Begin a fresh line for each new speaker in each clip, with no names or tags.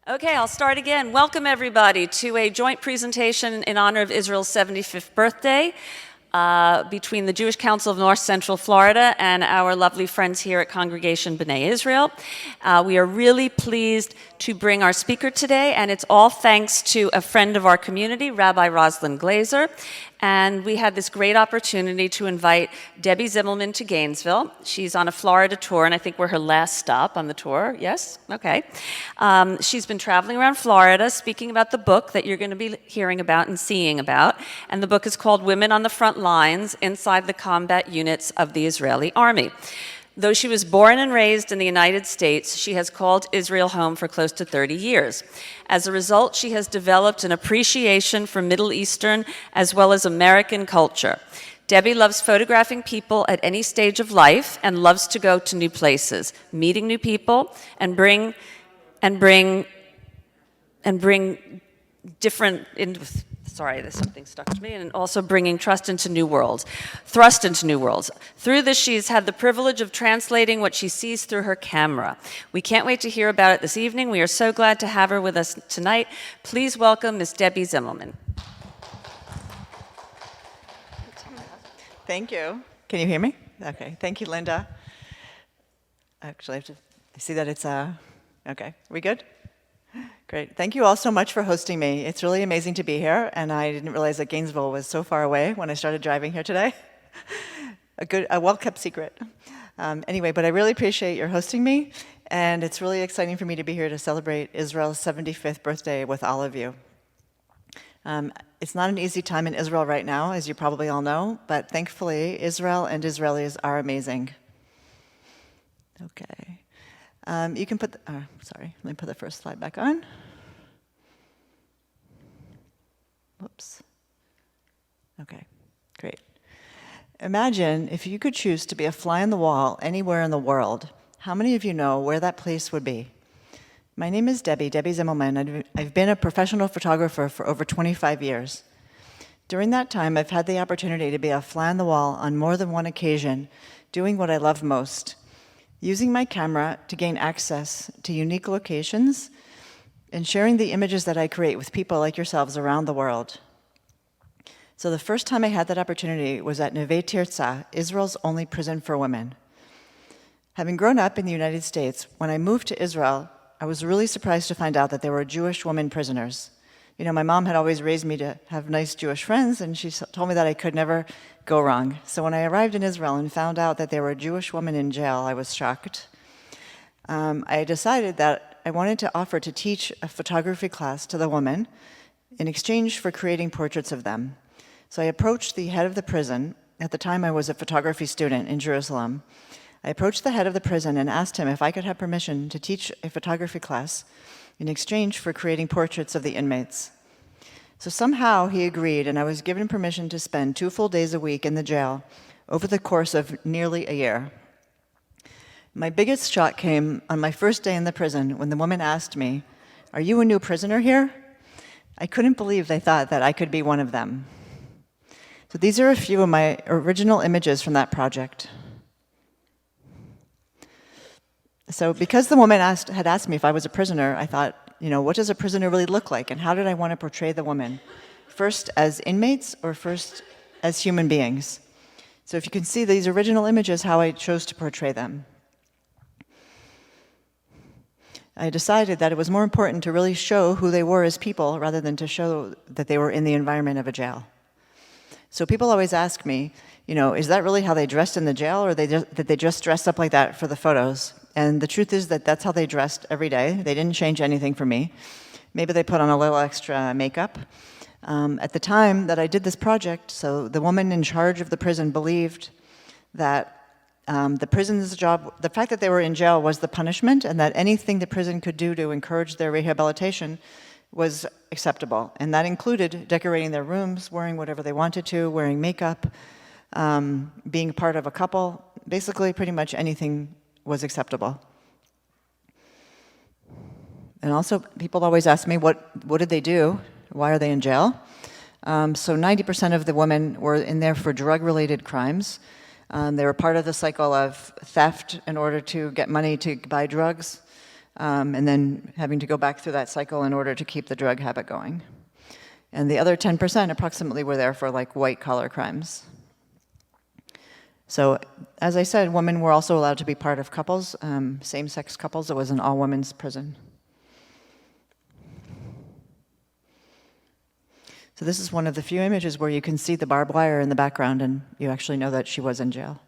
Okay, I'll start again. Welcome everybody to a joint presentation in honor of Israel's 75th birthday between the Jewish Council of North Central Florida and our lovely friends here at Congregation B'nai Israel. We are really pleased to bring our speaker today, and it's all thanks to a friend of our community, Rabbi Roslyn Glazer. And we had this great opportunity to invite Debbie Zimelman to Gainesville. She's on a Florida tour, and I think we're her last stop on the tour. Yes? Okay. She's been traveling around Florida speaking about the book that you're going to be hearing about and seeing about. And the book is called Women on the Front Lines Inside the Combat Units of the Israeli Army. Though she was born and raised in the United States, she has called Israel home for close to 30 years. As a result, she has developed an appreciation for Middle Eastern as well as American culture. Debbie loves photographing people at any stage of life and loves to go to new places, meeting new people, and bring different. Sorry, there's something stuck to me, and also bringing thrust into new worlds. Through this, she's had the privilege of translating what she sees through her camera. We can't wait to hear about it this evening. We are so glad to have her with us tonight. Please welcome Ms. Debbie Zimelman.
Thank you. Can you hear me? Okay, thank you, Linda. Actually, I see that it's, okay, we good? Great. Thank you all so much for hosting me. It's really amazing to be here, and I didn't realize that Gainesville was so far away when I started driving here today. a well-kept secret. Anyway, but I really appreciate your hosting me, and it's really exciting for me to be here to celebrate Israel's 75th birthday with all of you. It's not an easy time in Israel right now, as you probably all know, but thankfully, Israel and Israelis are amazing. Okay. You can put, sorry, let me put the first slide back on. Whoops. Okay, great. Imagine if you could choose to be a fly on the wall anywhere in the world. How many of you know where that place would be? My name is Debbie Zimelman. I've been a professional photographer for over 25 years. During that time, I've had the opportunity to be a fly on the wall on more than one occasion, doing what I love most. Using my camera to gain access to unique locations and sharing the images that I create with people like yourselves around the world. So the first time I had that opportunity was at Neve Tirza, Israel's only prison for women. Having grown up in the United States, when I moved to Israel, I was really surprised to find out that there were Jewish women prisoners. You know, my mom had always raised me to have nice Jewish friends, and she told me that I could never go wrong. So when I arrived in Israel and found out that there were Jewish women in jail, I was shocked. I decided that I wanted to offer to teach a photography class to the women in exchange for creating portraits of them. So I approached the head of the prison. At the time, I was a photography student in Jerusalem. I approached the head of the prison and asked him if I could have permission to teach a photography class in exchange for creating portraits of the inmates. So somehow he agreed, and I was given permission to spend 2 full days a week in the jail over the course of nearly a year. My biggest shock came on my first day in the prison when the woman asked me, "Are you a new prisoner here?" I couldn't believe they thought that I could be one of them. So these are a few of my original images from that project. So because the woman had asked me if I was a prisoner, I thought, you know, what does a prisoner really look like, and how did I want to portray the women? First as inmates or first as human beings? So if you can see these original images, how I chose to portray them. I decided that it was more important to really show who they were as people rather than to show that they were in the environment of a jail. So people always ask me, you know, is that really how they dressed in the jail, or did they just dress up like that for the photos? And the truth is that that's how they dressed every day. They didn't change anything for me. Maybe they put on a little extra makeup. At the time that I did this project, so the woman in charge of the prison believed that the prison's job, the fact that they were in jail was the punishment, and that anything the prison could do to encourage their rehabilitation was acceptable. And that included decorating their rooms, wearing whatever they wanted to, wearing makeup, being part of a couple. Basically, pretty much anything was acceptable. And also, people always ask me, what did they do? Why are they in jail? So 90% of the women were in there for drug-related crimes. They were part of the cycle of theft in order to get money to buy drugs. and then having to go back through that cycle in order to keep the drug habit going. And the other 10% approximately were there for like white-collar crimes. So, as I said, women were also allowed to be part of couples, same-sex couples. It was an all-women's prison. So this is one of the few images where you can see the barbed wire in the background, and you actually know that she was in jail.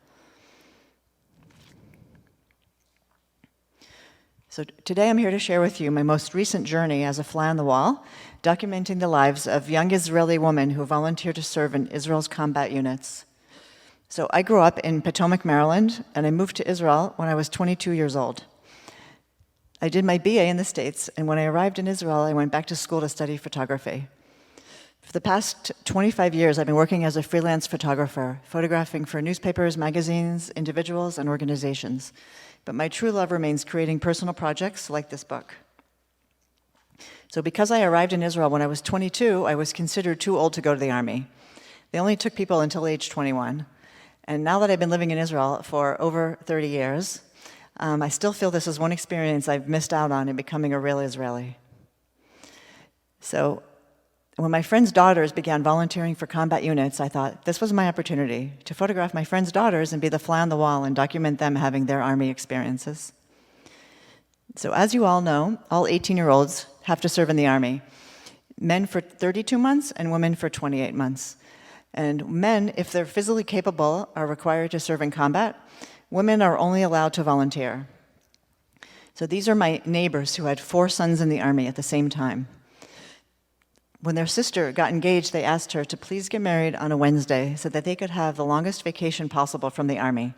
So today I'm here to share with you my most recent journey as a fly on the wall, documenting the lives of young Israeli women who volunteered to serve in Israel's combat units. So I grew up in Potomac, Maryland, and I moved to Israel when I was 22 years old. I did my BA in the States, and when I arrived in Israel, I went back to school to study photography. For the past 25 years, I've been working as a freelance photographer, photographing for newspapers, magazines, individuals, and organizations. But my true love remains creating personal projects like this book. So because I arrived in Israel when I was 22, I was considered too old to go to the army. They only took people until age 21. And now that I've been living in Israel for over 30 years, I still feel this is one experience I've missed out on in becoming a real Israeli. So when my friends' daughters began volunteering for combat units, I thought this was my opportunity to photograph my friends' daughters and be the fly on the wall and document them having their army experiences. So as you all know, all 18-year-olds have to serve in the army. Men for 32 months and women for 28 months. And men, if they're physically capable, are required to serve in combat. Women are only allowed to volunteer. So these are my neighbors who had 4 sons in the army at the same time. When their sister got engaged, they asked her to please get married on a Wednesday so that they could have the longest vacation possible from the army.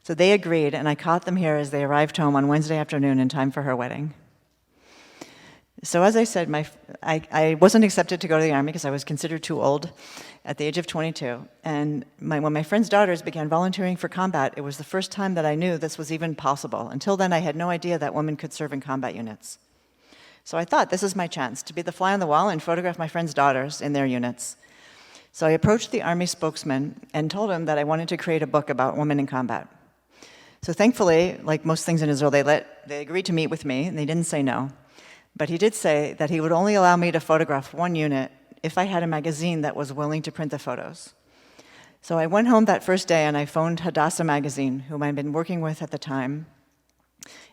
So they agreed, and I caught them here as they arrived home on Wednesday afternoon in time for her wedding. So as I said, I wasn't accepted to go to the army because I was considered too old at the age of 22. And when my friends' daughters began volunteering for combat, it was the first time that I knew this was even possible. Until then, I had no idea that women could serve in combat units. So I thought, this is my chance to be the fly on the wall and photograph my friends' daughters in their units. So I approached the Army spokesman and told him that I wanted to create a book about women in combat. So thankfully, like most things in Israel, they agreed to meet with me, and they didn't say no. But he did say that he would only allow me to photograph one unit if I had a magazine that was willing to print the photos. So I went home that first day and I phoned Hadassah magazine, whom I'd been working with at the time,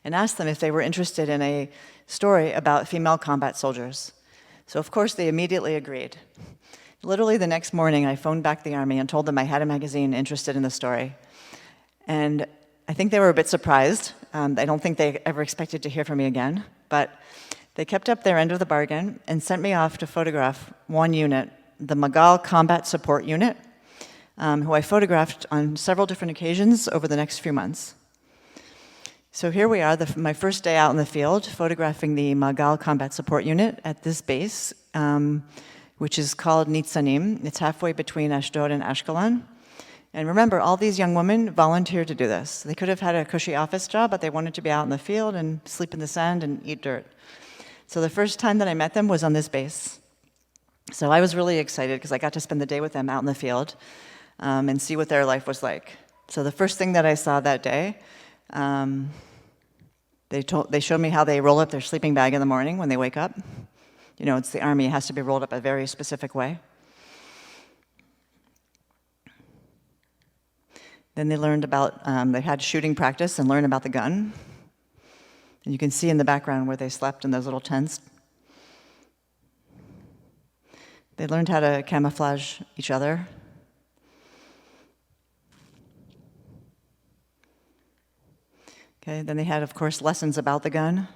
and asked them if they were interested in a story about female combat soldiers. So of course they immediately agreed. Literally the next morning I phoned back the Army and told them I had a magazine interested in the story. And I think they were a bit surprised. I don't think they ever expected to hear from me again, but they kept up their end of the bargain and sent me off to photograph one unit, the Magal Combat Support Unit, who I photographed on several different occasions over the next few months. So here we are, my first day out in the field, photographing the Magal Combat Support Unit at this base, which is called Nitzanim. It's halfway between Ashdod and Ashkelon. And remember, all these young women volunteered to do this. They could have had a cushy office job, but they wanted to be out in the field and sleep in the sand and eat dirt. So the first time that I met them was on this base. So I was really excited because I got to spend the day with them out in the field and see what their life was like. So the first thing that I saw that day, they showed me how they roll up their sleeping bag in the morning when they wake up. You know, it's the Army, it has to be rolled up a very specific way. Then they learned about, they had shooting practice and learned about the gun. And you can see in the background where they slept in those little tents. They learned how to camouflage each other. Okay, then they had, of course, lessons about the gun.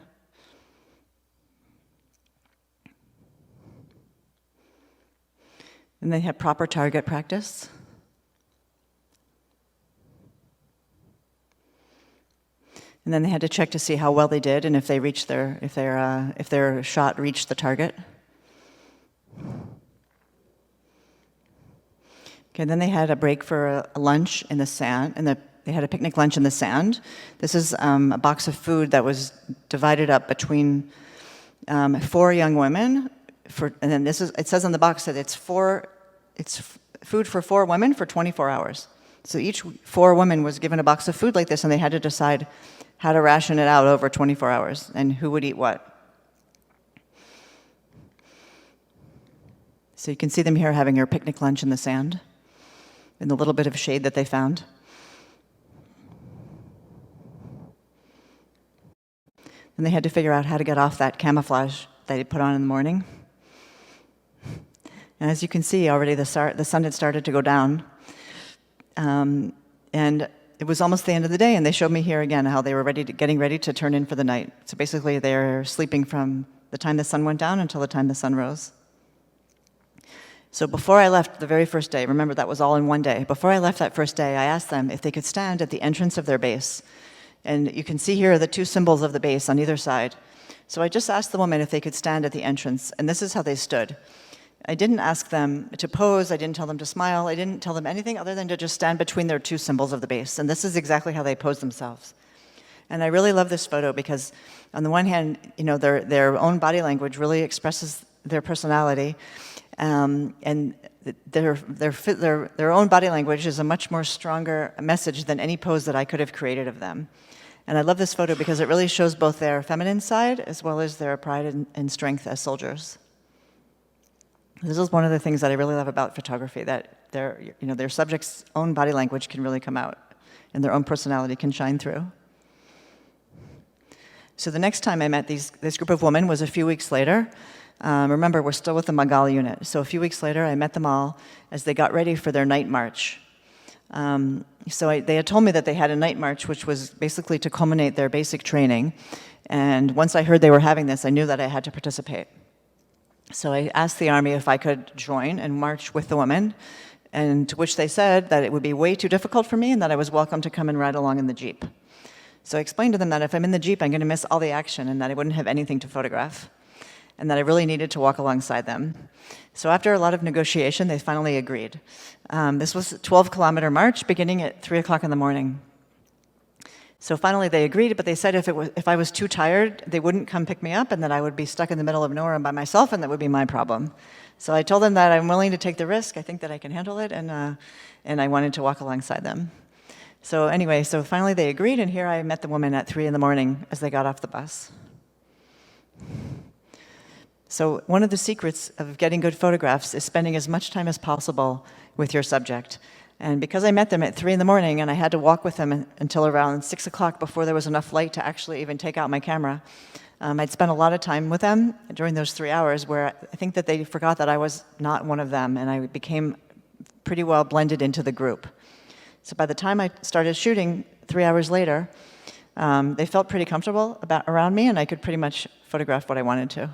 And they had proper target practice. And then they had to check to see how well they did and if they reached if their shot reached the target. Okay, then they had a break for a lunch in the sand, and they had a picnic lunch in the sand. This is a box of food that was divided up between 4 young women. And then it says on the box that it's food for 4 women for 24 hours. So each 4 women was given a box of food like this, and they had to decide how to ration it out over 24 hours, and who would eat what. So you can see them here having their picnic lunch in the sand, in the little bit of shade that they found. And they had to figure out how to get off that camouflage that they put on in the morning. And as you can see already, the sun had started to go down. And it was almost the end of the day, and they showed me here again how they were getting ready to turn in for the night. So basically, they're sleeping from the time the sun went down until the time the sun rose. So before I left the very first day, remember that was all in one day, before I left that first day, I asked them if they could stand at the entrance of their base. And you can see here the two symbols of the base on either side. So I just asked the woman if they could stand at the entrance, and this is how they stood. I didn't ask them to pose, I didn't tell them to smile, I didn't tell them anything other than to just stand between their two symbols of the base. And this is exactly how they posed themselves. And I really love this photo because on the one hand, you know, their own body language really expresses their personality. And their own body language is a much more stronger message than any pose that I could have created of them. And I love this photo because it really shows both their feminine side as well as their pride and strength as soldiers. This is one of the things that I really love about photography, that their subject's own body language can really come out and their own personality can shine through. So the next time I met this group of women was a few weeks later. Remember, we're still with the Magal unit. So a few weeks later, I met them all as they got ready for their night march. They had told me that they had a night march, which was basically to culminate their basic training. And once I heard they were having this, I knew that I had to participate. So I asked the Army if I could join and march with the women, and to which they said that it would be way too difficult for me and that I was welcome to come and ride along in the Jeep. So I explained to them that if I'm in the Jeep, I'm going to miss all the action and that I wouldn't have anything to photograph, and that I really needed to walk alongside them. So after a lot of negotiation, they finally agreed. This was a 12-kilometer march beginning at 3 o'clock in the morning. So finally they agreed, but they said if I was too tired, they wouldn't come pick me up and that I would be stuck in the middle of nowhere by myself and that would be my problem. So I told them that I'm willing to take the risk, I think that I can handle it, and I wanted to walk alongside them. So anyway, so finally they agreed, and here I met the women at 3 in the morning as they got off the bus. So one of the secrets of getting good photographs is spending as much time as possible with your subject. And because I met them at 3 in the morning and I had to walk with them until around 6 o'clock before there was enough light to actually even take out my camera, I'd spent a lot of time with them during those 3 hours where I think that they forgot that I was not one of them, and I became pretty well blended into the group. So by the time I started shooting 3 hours later, they felt pretty comfortable around me, and I could pretty much photograph what I wanted to.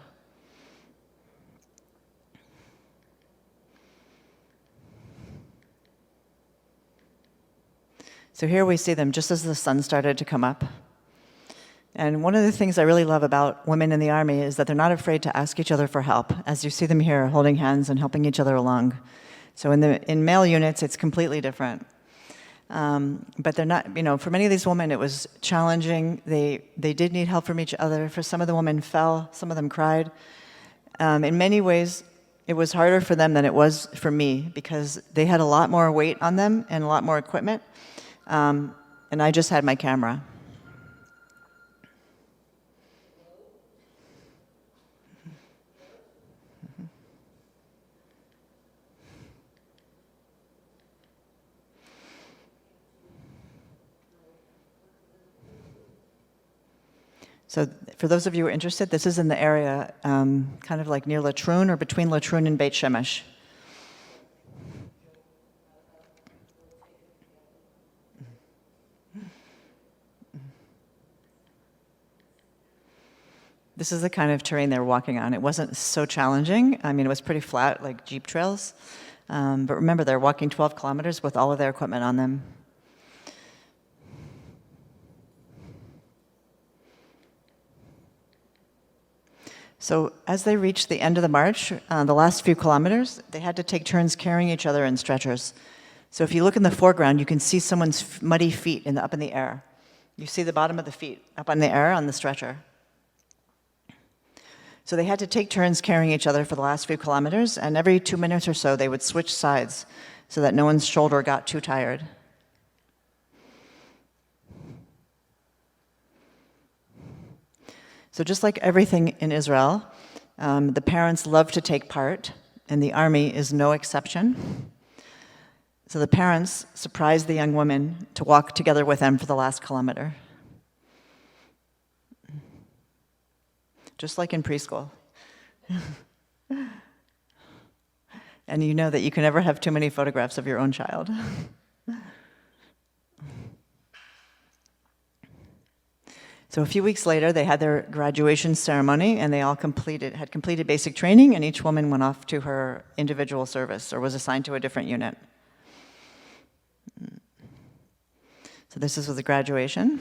So here we see them just as the sun started to come up. And one of the things I really love about women in the Army is that they're not afraid to ask each other for help, as you see them here holding hands and helping each other along. So in male units, it's completely different. But they're not, for many of these women, it was challenging. They did need help from each other. For some of the women fell, some of them cried. In many ways, it was harder for them than it was for me because they had a lot more weight on them and a lot more equipment. And I just had my camera. So for those of you who are interested, this is in the area kind of like near Latrun or between Latrun and Beit Shemesh. This is the kind of terrain they were walking on. It wasn't so challenging. I mean, it was pretty flat, like Jeep trails. But remember, they're walking 12 kilometers with all of their equipment on them. So as they reached the end of the march, the last few kilometers, they had to take turns carrying each other in stretchers. So if you look in the foreground, you can see someone's muddy feet up in the air. You see the bottom of the feet up in the air on the stretcher. So they had to take turns carrying each other for the last few kilometers, and every 2 minutes or so, they would switch sides so that no one's shoulder got too tired. So just like everything in Israel, the parents love to take part, and the army is no exception. So the parents surprise the young women to walk together with them for the last kilometer. Just like in preschool. And you know that you can never have too many photographs of your own child. So a few weeks later, they had their graduation ceremony, and they all had completed basic training, and each woman went off to her individual service or was assigned to a different unit. So this was the graduation.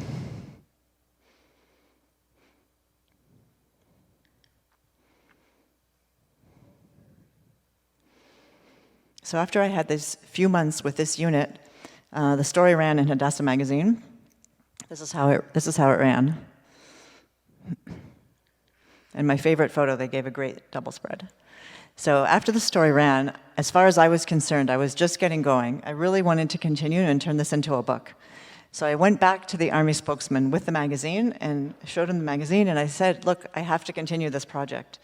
So after I had these few months with this unit, the story ran in Hadassah magazine. This is how it ran. And my favorite photo, they gave a great double spread. So after the story ran, as far as I was concerned, I was just getting going. I really wanted to continue and turn this into a book. So I went back to the Army spokesman with the magazine and showed him the magazine, and I said, look, I have to continue this project.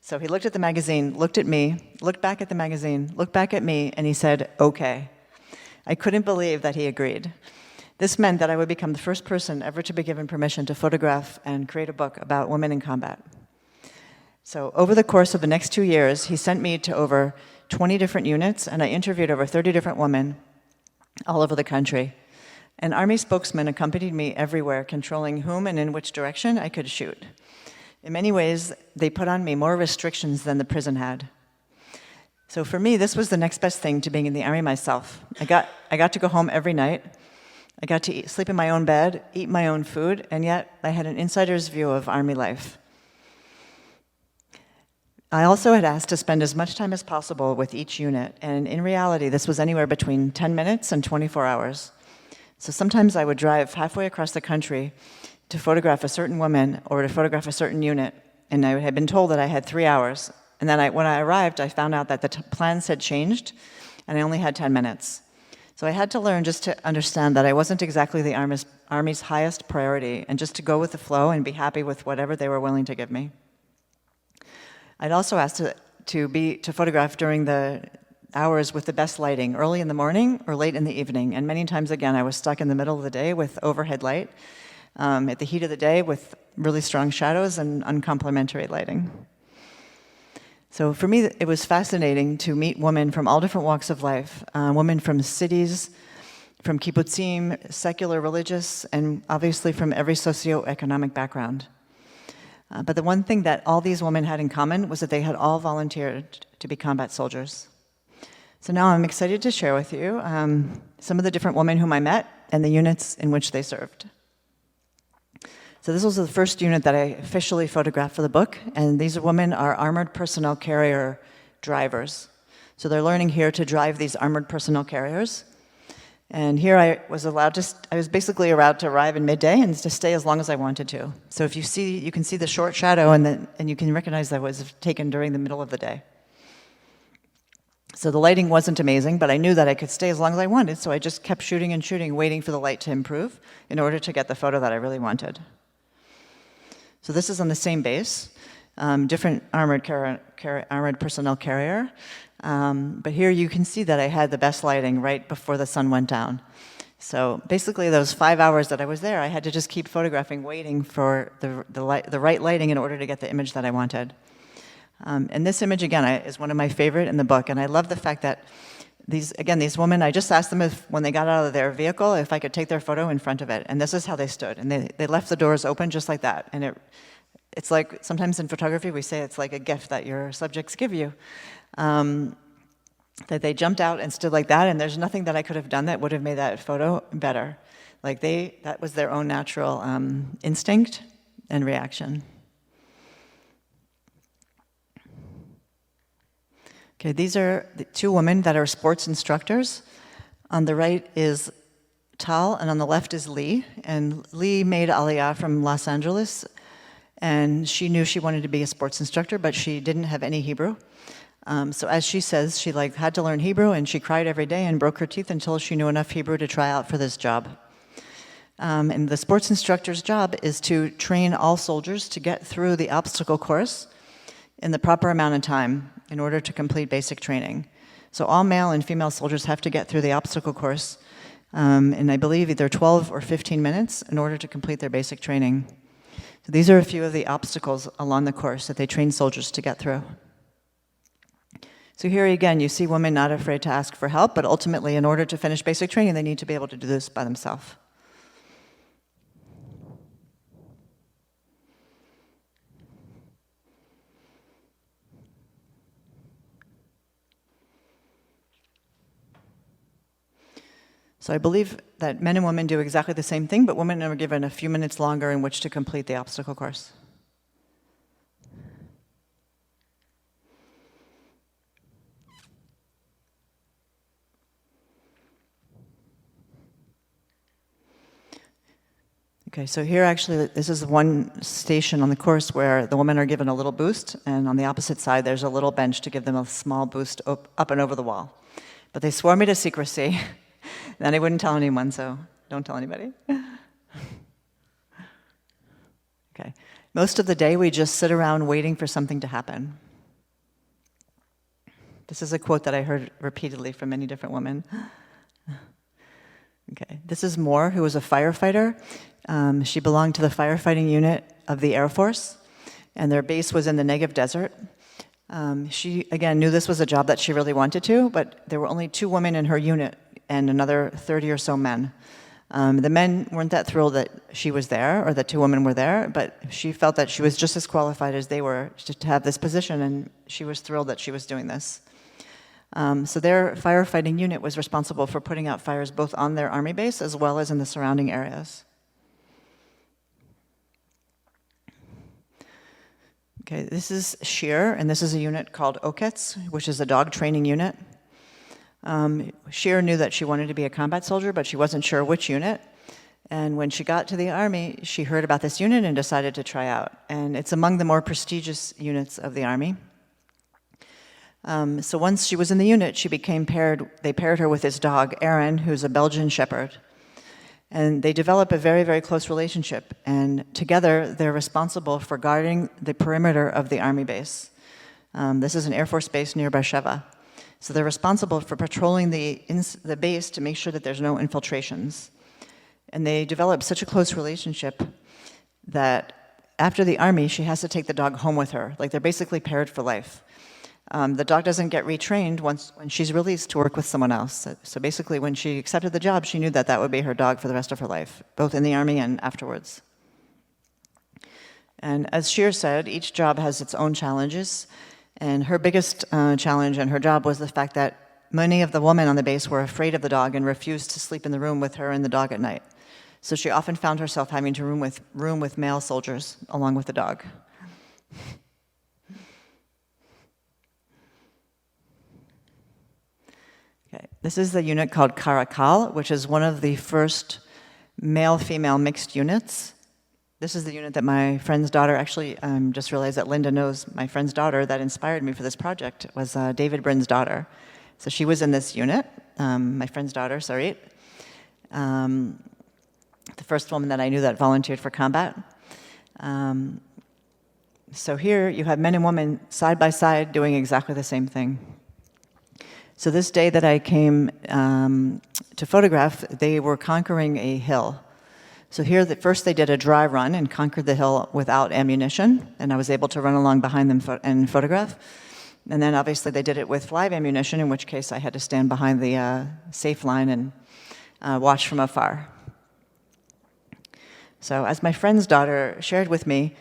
So he looked at the magazine, looked at me, looked back at the magazine, looked back at me, and he said, okay. I couldn't believe that he agreed. This meant that I would become the first person ever to be given permission to photograph and create a book about women in combat. So over the course of the next 2 years, he sent me to over 20 different units, and I interviewed over 30 different women all over the country. An Army spokesman accompanied me everywhere, controlling whom and in which direction I could shoot. In many ways, they put on me more restrictions than the prison had. So for me, this was the next best thing to being in the Army myself. I got to go home every night. I got to sleep in my own bed, eat my own food, and yet I had an insider's view of Army life. I also had asked to spend as much time as possible with each unit, and in reality, this was anywhere between 10 minutes and 24 hours. So sometimes I would drive halfway across the country to photograph a certain woman or to photograph a certain unit, and I had been told that I had 3 hours. And then when I arrived, I found out that the plans had changed, and I only had 10 minutes. So I had to learn just to understand that I wasn't exactly the Army's highest priority, and just to go with the flow and be happy with whatever they were willing to give me. I'd also asked to photograph during the hours with the best lighting, early in the morning or late in the evening. And many times, again, I was stuck in the middle of the day with overhead light, at the heat of the day with really strong shadows and uncomplimentary lighting. So for me, it was fascinating to meet women from all different walks of life, women from cities, from kibbutzim, secular, religious, and obviously from every socioeconomic background. But the one thing that all these women had in common was that they had all volunteered to be combat soldiers. So now I'm excited to share with you some of the different women whom I met and the units in which they served. So this was the first unit that I officially photographed for the book, and these women are armored personnel carrier drivers. So they're learning here to drive these armored personnel carriers. And here I was basically allowed to arrive in midday and to stay as long as I wanted to. So if you can see the short shadow, and you can recognize that was taken during the middle of the day. So the lighting wasn't amazing, but I knew that I could stay as long as I wanted, so I just kept shooting and shooting, waiting for the light to improve in order to get the photo that I really wanted. So this is on the same base, different armored personnel carrier. But here you can see that I had the best lighting right before the sun went down. So basically those 5 hours that I was there, I had to just keep photographing, waiting for the right lighting in order to get the image that I wanted. And this image, again, is one of my favorite in the book, and I love the fact that these women, I just asked them when they got out of their vehicle, if I could take their photo in front of it, and this is how they stood. And they left the doors open just like that. And it's like, sometimes in photography we say it's like a gift that your subjects give you. That they jumped out and stood like that, and there's nothing that I could have done that would have made that photo better. Like that was their own natural instinct and reaction. Okay, these are the two women that are sports instructors. On the right is Tal, and on the left is Lee. And Lee made Aliyah from Los Angeles, and she knew she wanted to be a sports instructor, but she didn't have any Hebrew. So as she says, she had to learn Hebrew, and she cried every day and broke her teeth until she knew enough Hebrew to try out for this job. And the sports instructor's job is to train all soldiers to get through the obstacle course in the proper amount of time in order to complete basic training. So all male and female soldiers have to get through the obstacle course in, I believe, either 12 or 15 minutes in order to complete their basic training. So these are a few of the obstacles along the course that they train soldiers to get through. So here again, you see women not afraid to ask for help, but ultimately, in order to finish basic training, they need to be able to do this by themselves. So I believe that men and women do exactly the same thing, but women are given a few minutes longer in which to complete the obstacle course. Okay, so here actually, this is one station on the course where the women are given a little boost, and on the opposite side, there's a little bench to give them a small boost up and over the wall. But they swore me to secrecy, and I wouldn't tell anyone, so don't tell anybody. Okay, most of the day, we just sit around waiting for something to happen. This is a quote that I heard repeatedly from many different women. Okay, this is Moore, who was a firefighter. She belonged to the firefighting unit of the Air Force, and their base was in the Negev Desert. She, again, knew this was a job that she really wanted to, but there were only 2 women in her unit and another 30 or so men. The men weren't that thrilled that she was there, or that 2 women were there, but she felt that she was just as qualified as they were to have this position, and she was thrilled that she was doing this. So their firefighting unit was responsible for putting out fires both on their army base as well as in the surrounding areas. Okay, this is Shear, and this is a unit called Oketz, which is a dog training unit. Shear knew that she wanted to be a combat soldier, but she wasn't sure which unit. And when she got to the Army, she heard about this unit and decided to try out. And it's among the more prestigious units of the Army. So once she was in the unit, they paired her with this dog, Aaron, who's a Belgian Shepherd. And they develop a very, very close relationship. And together, they're responsible for guarding the perimeter of the Army base. This is an Air Force base near Beersheba. So they're responsible for patrolling the base to make sure that there's no infiltrations. And they develop such a close relationship that after the Army, she has to take the dog home with her. Like, they're basically paired for life. The dog doesn't get retrained when she's released to work with someone else. So basically, when she accepted the job, she knew that that would be her dog for the rest of her life, both in the Army and afterwards. And as Shear said, each job has its own challenges. And her biggest challenge in her job was the fact that many of the women on the base were afraid of the dog and refused to sleep in the room with her and the dog at night. So she often found herself having to room with male soldiers along with the dog. Okay. This is the unit called Karakal, which is one of the first male-female mixed units. This is the unit that my friend's daughter, actually, just realized that Linda knows my friend's daughter that inspired me for this project, was David Brin's daughter. So she was in this unit, my friend's daughter, Sarit, the first woman that I knew that volunteered for combat. So here you have men and women side by side doing exactly the same thing. So this day that I came to photograph, they were conquering a hill. So here, first they did a dry run and conquered the hill without ammunition, and I was able to run along behind them and photograph. And then obviously they did it with live ammunition, in which case I had to stand behind the safe line and watch from afar. So as my friend's daughter shared with me,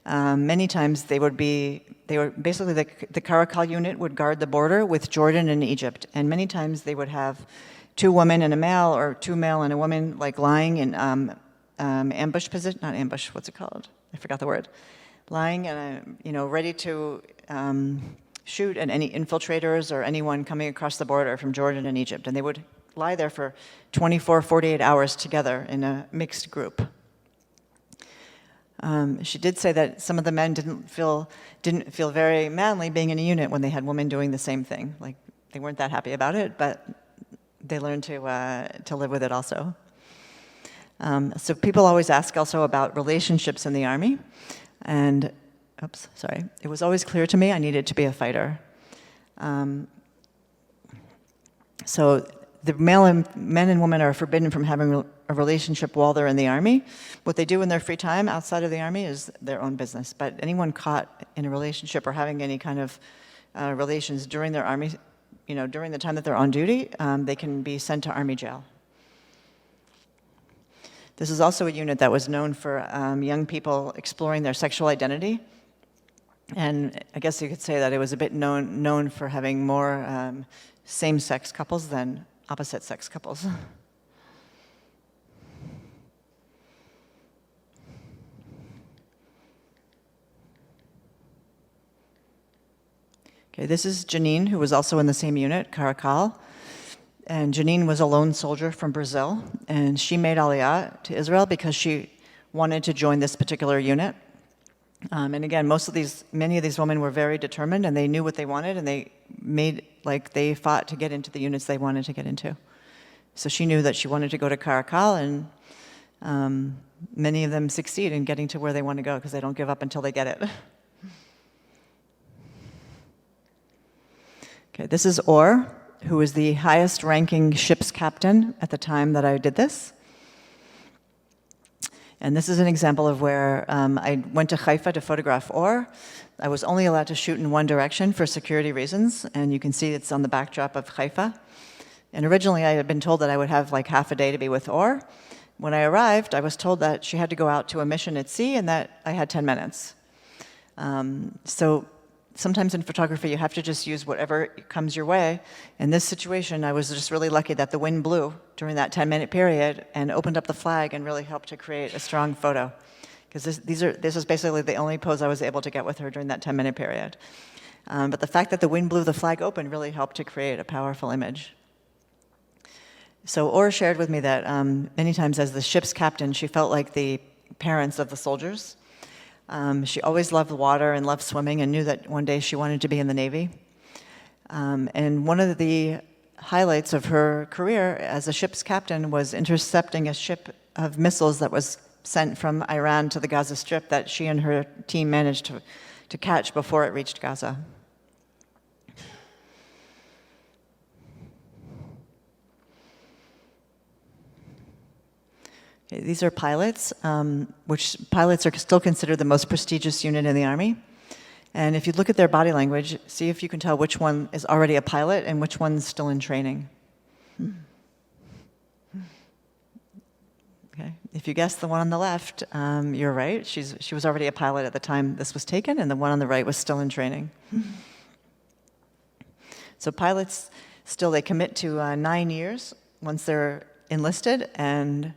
many times they were basically the Karakal unit would guard the border with Jordan and Egypt, and many times they would have 2 women and a male, or 2 male and a woman, like lying in ambush position, not ambush, what's it called? I forgot the word. Lying and ready to shoot at any infiltrators or anyone coming across the border from Jordan and Egypt, and they would lie there for 24, 48 hours together in a mixed group. She did say that some of the men didn't feel very manly being in a unit when they had women doing the same thing. Like, they weren't that happy about it, but they learned to live with it also. So people always ask also about relationships in the Army. And, it was always clear to me I needed to be a fighter. So the men and women are forbidden from having a relationship while they're in the Army. What they do in their free time outside of the Army is their own business. But anyone caught in a relationship or having any kind of relations during their Army, during the time that they're on duty, they can be sent to Army jail. This is also a unit that was known for young people exploring their sexual identity. And I guess you could say that it was a bit known for having more same-sex couples than opposite-sex couples. Okay, this is Janine, who was also in the same unit, Caracal. And Janine was a lone soldier from Brazil, and she made Aliyah to Israel because she wanted to join this particular unit. And again, many of these women were very determined, and they knew what they wanted, and they fought to get into the units they wanted to get into. So she knew that she wanted to go to Caracal, and many of them succeed in getting to where they want to go because they don't give up until they get it. Okay, this is Orr, who was the highest ranking ship's captain at the time that I did this. And this is an example of where I went to Haifa to photograph Orr. I was only allowed to shoot in one direction for security reasons, and you can see it's on the backdrop of Haifa. And originally I had been told that I would have like half a day to be with Orr. When I arrived, I was told that she had to go out to a mission at sea and that I had 10 minutes. So sometimes in photography, you have to just use whatever comes your way. In this situation, I was just really lucky that the wind blew during that 10-minute period and opened up the flag and really helped to create a strong photo. Because this was basically the only pose I was able to get with her during that 10-minute period. But the fact that the wind blew the flag open really helped to create a powerful image. So Orr shared with me that many times as the ship's captain, she felt like the parents of the soldiers. She always loved the water and loved swimming and knew that one day she wanted to be in the Navy. And one of the highlights of her career as a ship's captain was intercepting a ship of missiles that was sent from Iran to the Gaza Strip that she and her team managed to catch before it reached Gaza. These are pilots, which pilots are still considered the most prestigious unit in the Army. And if you look at their body language, see if you can tell which one is already a pilot and which one's still in training. Okay. If you guess the one on the left, you're right. She was already a pilot at the time this was taken, and the one on the right was still in training. So pilots they commit to 9 years once they're enlisted, and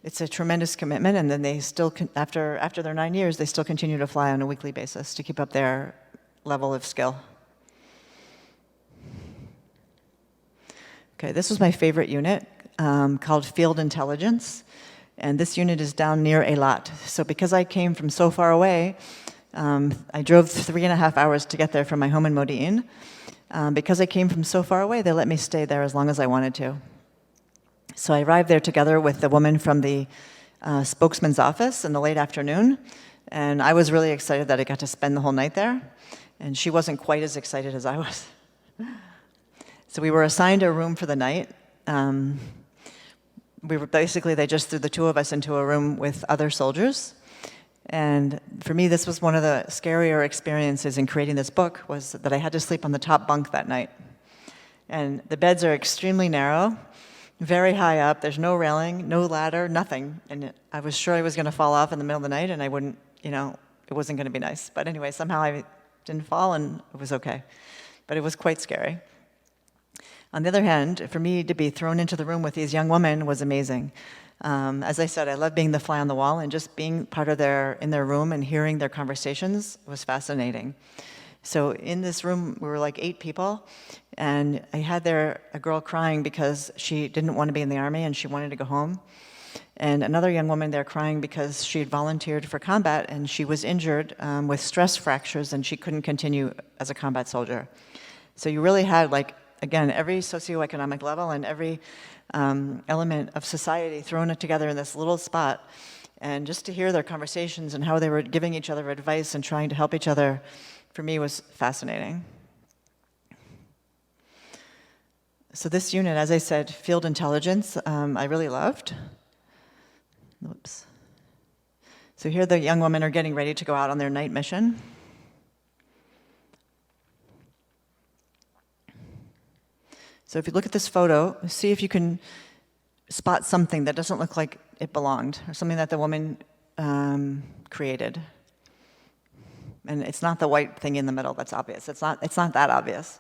it's a tremendous commitment, and then they still, after their 9 years, they still continue to fly on a weekly basis to keep up their level of skill. Okay, this was my favorite unit called Field Intelligence, and this unit is down near Eilat. So because I came from so far away, I drove 3.5 hours to get there from my home in Modi'in. Because I came from so far away, they let me stay there as long as I wanted to. So I arrived there together with the woman from the spokesman's office in the late afternoon, and I was really excited that I got to spend the whole night there, and she wasn't quite as excited as I was. So we were assigned a room for the night. They just threw the two of us into a room with other soldiers, and for me, this was one of the scarier experiences in creating this book, was that I had to sleep on the top bunk that night. And the beds are extremely narrow, very high up. There's no railing, no ladder, nothing. And I was sure I was going to fall off in the middle of the night, and I wouldn't, it wasn't going to be nice. But anyway, somehow I didn't fall, and it was okay. But it was quite scary. On the other hand, for me to be thrown into the room with these young women was amazing. As I said, I love being the fly on the wall, and just being part of in their room and hearing their conversations was fascinating. So in this room, we were like 8 people, and I had there a girl crying because she didn't want to be in the Army and she wanted to go home. And another young woman there crying because she had volunteered for combat and she was injured with stress fractures and she couldn't continue as a combat soldier. So you really had like again, every socioeconomic level and every element of society thrown together in this little spot. And just to hear their conversations and how they were giving each other advice and trying to help each other, for me, was fascinating. So this unit, as I said, field intelligence, I really loved. Whoops. So here the young women are getting ready to go out on their night mission. So if you look at this photo, see if you can spot something that doesn't look like it belonged, or something that the woman created. And it's not the white thing in the middle that's obvious. It's not that obvious.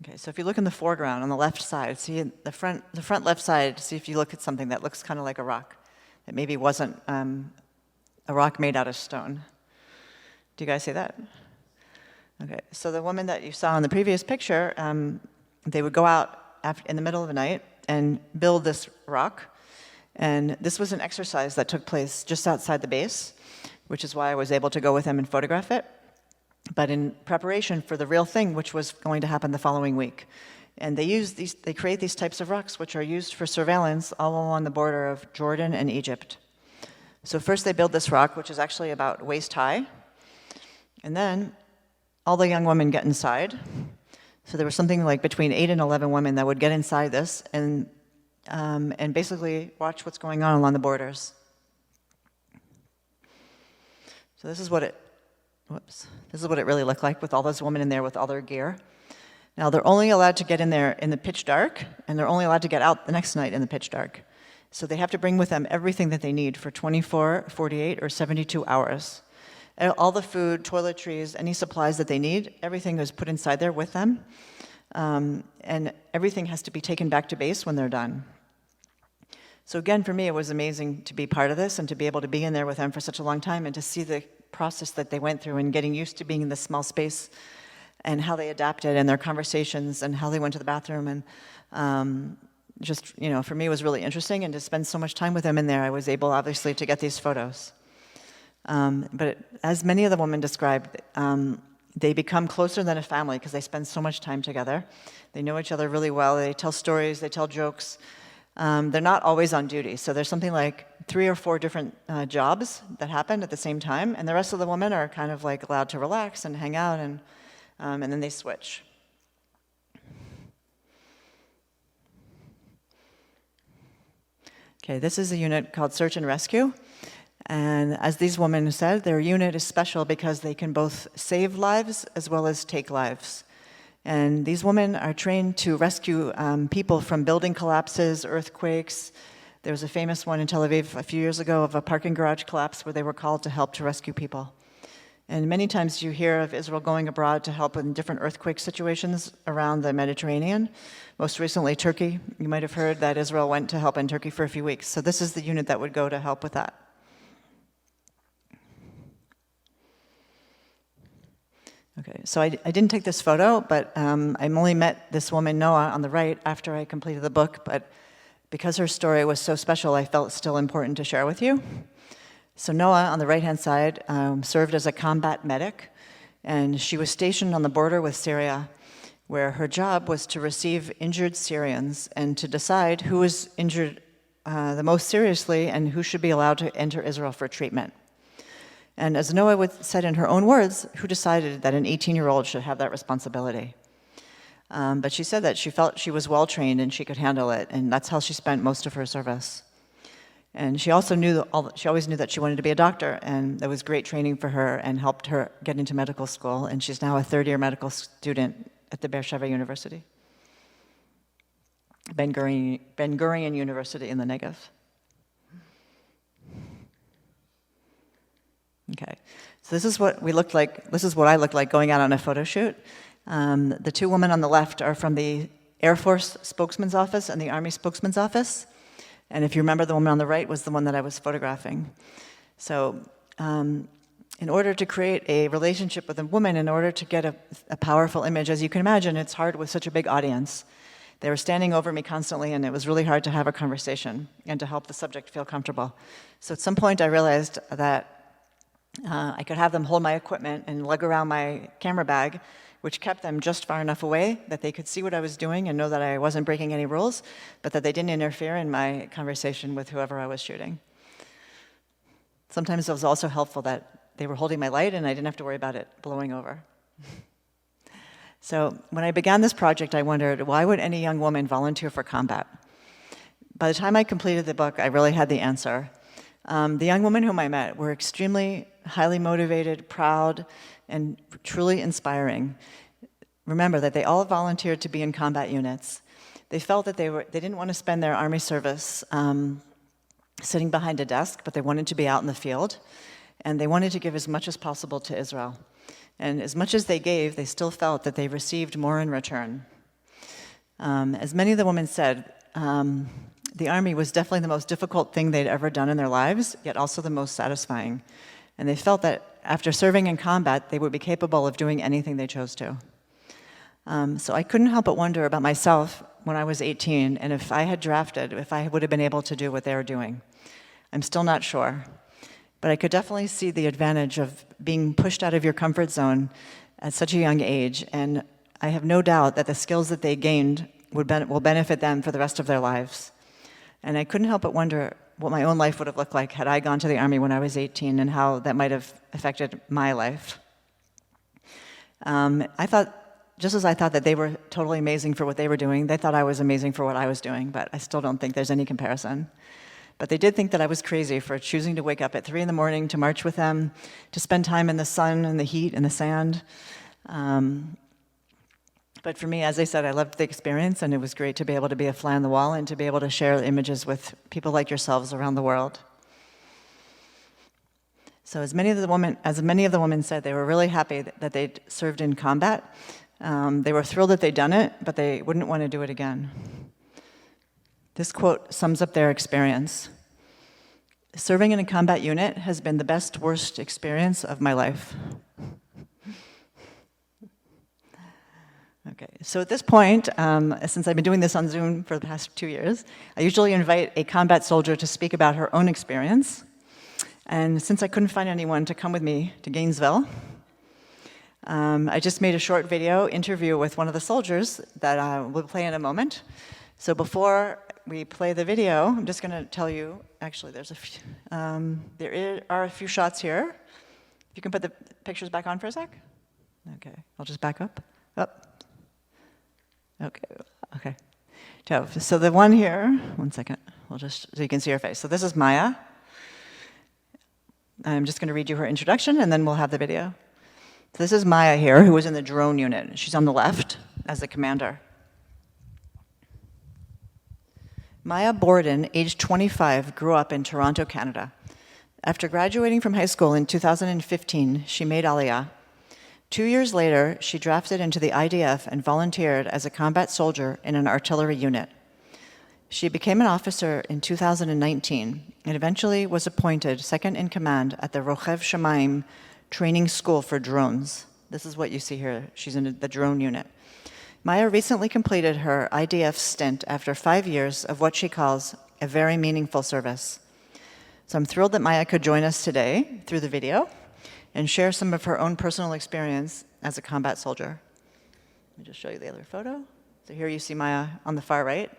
Okay, so if you look in the foreground on the left side, see the front left side, see if you look at something that looks kind of like a rock, that maybe wasn't a rock made out of stone. Do you guys see that? Okay, so the woman that you saw in the previous picture, they would go out in the middle of the night and build this rock. And this was an exercise that took place just outside the base, which is why I was able to go with them and photograph it, but in preparation for the real thing, which was going to happen the following week. And they create these types of rocks, which are used for surveillance all along the border of Jordan and Egypt. So first they build this rock, which is actually about waist high, and then all the young women get inside. So there was something like between 8 and 11 women that would get inside this and basically watch what's going on along the borders. So this is what it really looked like with all those women in there with all their gear. Now they're only allowed to get in there in the pitch dark, and they're only allowed to get out the next night in the pitch dark. So they have to bring with them everything that they need for 24, 48, or 72 hours. All the food, toiletries, any supplies that they need, everything is put inside there with them. And everything has to be taken back to base when they're done. So again, for me, it was amazing to be part of this and to be able to be in there with them for such a long time and to see the process that they went through and getting used to being in this small space and how they adapted and their conversations and how they went to the bathroom. And just, for me, it was really interesting. And to spend so much time with them in there, I was able, obviously, to get these photos. But as many of the women described, they become closer than a family because they spend so much time together. They know each other really well. They tell stories. They tell jokes. They're not always on duty. So there's something like 3 or 4 different jobs that happen at the same time. And the rest of the women are kind of like allowed to relax and hang out, and then they switch. Okay, this is a unit called Search and Rescue. And as these women said, their unit is special because they can both save lives as well as take lives. And these women are trained to rescue people from building collapses, earthquakes. There was a famous one in Tel Aviv a few years ago of a parking garage collapse where they were called to help to rescue people. And many times you hear of Israel going abroad to help in different earthquake situations around the Mediterranean. Most recently, Turkey. You might have heard that Israel went to help in Turkey for a few weeks. So this is the unit that would go to help with that. Okay, so I didn't take this photo, but I only met this woman, Noah, on the right after I completed the book, but because her story was so special, I felt still important to share with you. So Noah, on the right-hand side, served as a combat medic, and she was stationed on the border with Syria, where her job was to receive injured Syrians and to decide who was injured the most seriously and who should be allowed to enter Israel for treatment. And as Noah said in her own words, who decided that an 18-year-old should have that responsibility? But she said that she felt she was well-trained and she could handle it, and that's how she spent most of her service. And she also she always knew that she wanted to be a doctor, and that was great training for her and helped her get into medical school, and she's now a third-year medical student at the Beersheba University, Ben Gurion University in the Negev. Okay, so this is what we looked like. This is what I looked like going out on a photo shoot. The 2 women on the left are from the Air Force spokesman's office and the Army spokesman's office. And if you remember, the woman on the right was the one that I was photographing. So in order to create a relationship with a woman, in order to get a powerful image, as you can imagine, it's hard with such a big audience. They were standing over me constantly, and it was really hard to have a conversation and to help the subject feel comfortable. So at some point, I realized that I could have them hold my equipment and lug around my camera bag, which kept them just far enough away that they could see what I was doing and know that I wasn't breaking any rules, but that they didn't interfere in my conversation with whoever I was shooting. Sometimes it was also helpful that they were holding my light and I didn't have to worry about it blowing over. So when I began this project, I wondered, why would any young woman volunteer for combat? By the time I completed the book, I really had the answer. The young women whom I met were extremely highly motivated, proud, and truly inspiring. Remember that they all volunteered to be in combat units. They felt that they didn't want to spend their army service sitting behind a desk, but they wanted to be out in the field, and they wanted to give as much as possible to Israel. And as much as they gave, they still felt that they received more in return. As many of the women said, the army was definitely the most difficult thing they'd ever done in their lives, yet also the most satisfying. And they felt that after serving in combat, they would be capable of doing anything they chose to. So I couldn't help but wonder about myself when I was 18, and if I had drafted, if I would have been able to do what they were doing. I'm still not sure. But I could definitely see the advantage of being pushed out of your comfort zone at such a young age, and I have no doubt that the skills that they gained will benefit them for the rest of their lives. And I couldn't help but wonder what my own life would have looked like had I gone to the Army when I was 18 and how that might have affected my life. Just as I thought that they were totally amazing for what they were doing, they thought I was amazing for what I was doing, but I still don't think there's any comparison. But they did think that I was crazy for choosing to wake up at 3 in the morning to march with them, to spend time in the sun and the heat and the sand. But for me, as I said, I loved the experience, and it was great to be able to be a fly on the wall and to be able to share images with people like yourselves around the world. So as many of the women said, they were really happy that they'd served in combat. They were thrilled that they'd done it, but they wouldn't want to do it again. This quote sums up their experience. Serving in a combat unit has been the best, worst experience of my life. Okay, so at this point, since I've been doing this on Zoom for the past 2 years, I usually invite a combat soldier to speak about her own experience. And since I couldn't find anyone to come with me to Gainesville, I just made a short video interview with one of the soldiers that we'll play in a moment. So before we play the video, I'm just going to tell you, actually there are a few shots here. If you can put the pictures back on for a sec. Okay, I'll just back up. Okay. So the one here, one second, so you can see her face. So this is Maya. I'm just going to read you her introduction, and then we'll have the video. So this is Maya here, who was in the drone unit. She's on the left as the commander. Maya Borden, aged 25, grew up in Toronto, Canada. After graduating from high school in 2015, she made Aliyah. 2 years later, she drafted into the IDF and volunteered as a combat soldier in an artillery unit. She became an officer in 2019 and eventually was appointed second in command at the Rochev Shemaim training school for drones. This is what you see here. She's in the drone unit. Maya recently completed her IDF stint after 5 years of what she calls a very meaningful service. So I'm thrilled that Maya could join us today through the video and share some of her own personal experience as a combat soldier. Let me just show you the other photo. So here you see Maya on the far right.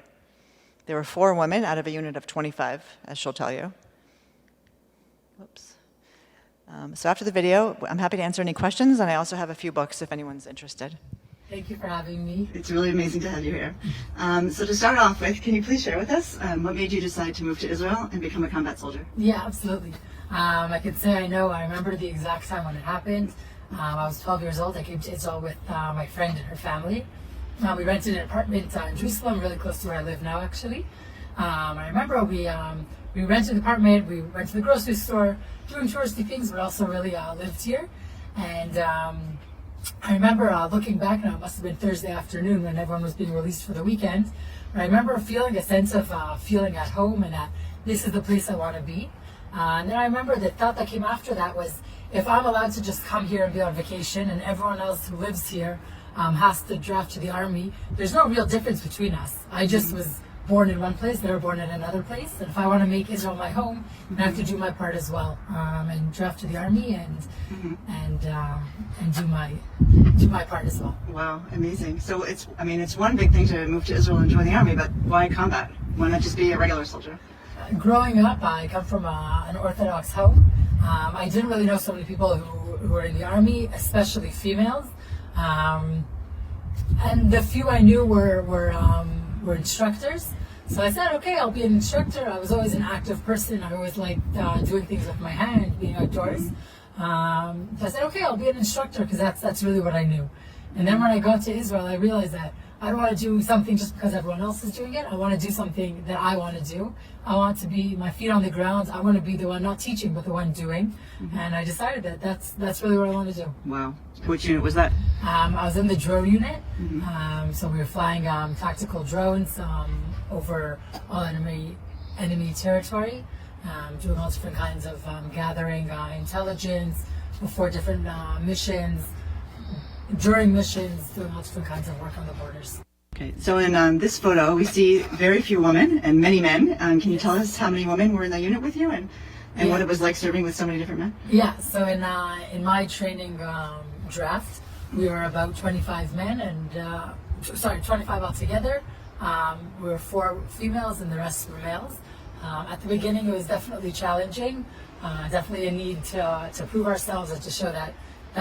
There were 4 women out of a unit of 25, as she'll tell you. Whoops. So after the video, I'm happy to answer any questions, and I also have a few books if anyone's interested.
Thank you for having me.
It's really amazing to have you here. So to start off with, can you please share with us what made you decide to move to Israel and become a combat soldier?
Yeah, absolutely. I could say I remember the exact time when it happened. I was 12 years old. I came to Israel with my friend and her family. We rented an apartment in Jerusalem, really close to where I live now, actually. I remember we rented an apartment, we went to the grocery store, doing touristy things, but also really lived here. And I remember looking back now, it must have been Thursday afternoon when everyone was being released for the weekend. I remember feeling a sense of feeling at home and that this is the place I want to be. And then I remember the thought that came after that was, if I'm allowed to just come here and be on vacation and everyone else who lives here has to draft to the army, there's no real difference between us. I just was born in one place, they were born in another place. And if I want to make Israel my home, I have to do my part as well, and draft to the army and do my part as well.
Wow, amazing. So it's one big thing to move to Israel and join the army, but why combat? Why not just be a regular soldier?
Growing up, I come from an Orthodox home. I didn't really know so many people who were in the army, especially females. And the few I knew were instructors. So I said, okay, I'll be an instructor. I was always an active person. I always liked doing things with my hand, being outdoors. So I said, okay, I'll be an instructor because that's really what I knew. And then when I got to Israel, I realized that I don't want to do something just because everyone else is doing it. I want to do something that I want to do. I want to be my feet on the ground. I want to be the one not teaching, but the one doing. And I decided that that's really what I want to do.
Wow. Which unit was that?
I was in the drone unit. So we were flying tactical drones over all enemy territory, doing all different kinds of gathering intelligence before different missions, during missions, doing all different kinds of work on the borders.
Okay, so in this photo, we see very few women and many men. Can you tell us how many women were in the unit with you and what it was like serving with so many different men?
Yeah, so in my training draft, we were about 25 men and 25 altogether. We were 4 females and the rest were males. At the beginning, it was definitely challenging, definitely a need to prove ourselves and to show that